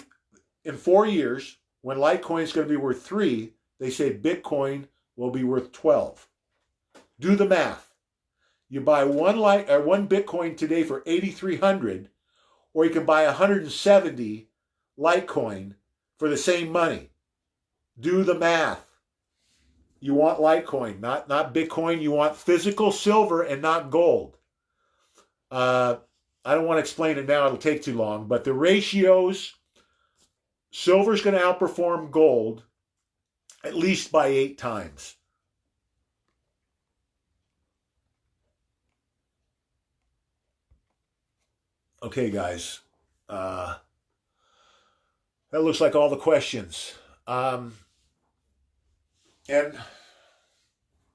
in 4 years, when Litecoin is going to be worth 3, they say Bitcoin will be worth 12. Do the math. You buy one Bitcoin today for 8,300, or you can buy 170 Litecoin for the same money. Do the math. You want Litecoin, not Bitcoin. You want physical silver and not gold. I don't want to explain it now. It'll take too long. But the ratios, silver's going to outperform gold at least by 8 times. Okay, guys. That looks like all the questions. And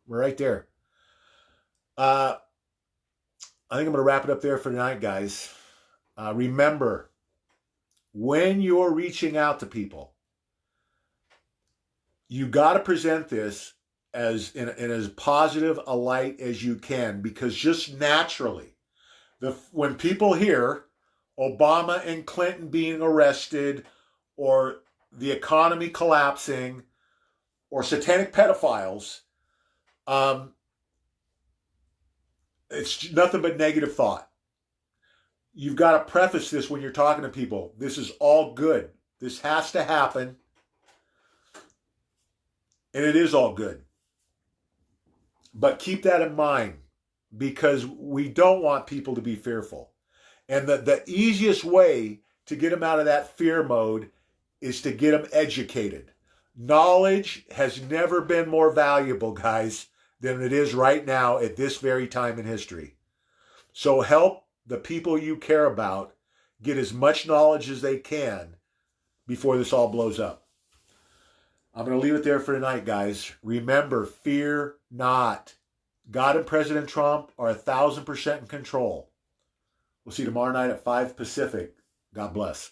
we're right there. I think I'm going to wrap it up there for tonight, guys. Remember, when you're reaching out to people, you got to present this as in as positive a light as you can, because just naturally, when people hear Obama and Clinton being arrested, or the economy collapsing, or satanic pedophiles, it's nothing but negative thought. You've got to preface this when you're talking to people. This is all good. This has to happen. And it is all good. But keep that in mind, because we don't want people to be fearful. And the easiest way to get them out of that fear mode is to get them educated. Knowledge has never been more valuable, guys, than it is right now at this very time in history. So help the people you care about get as much knowledge as they can before this all blows up. I'm going to leave it there for tonight, guys. Remember, fear not. God and President Trump are 1,000% in control. We'll see you tomorrow night at 5 Pacific. God bless.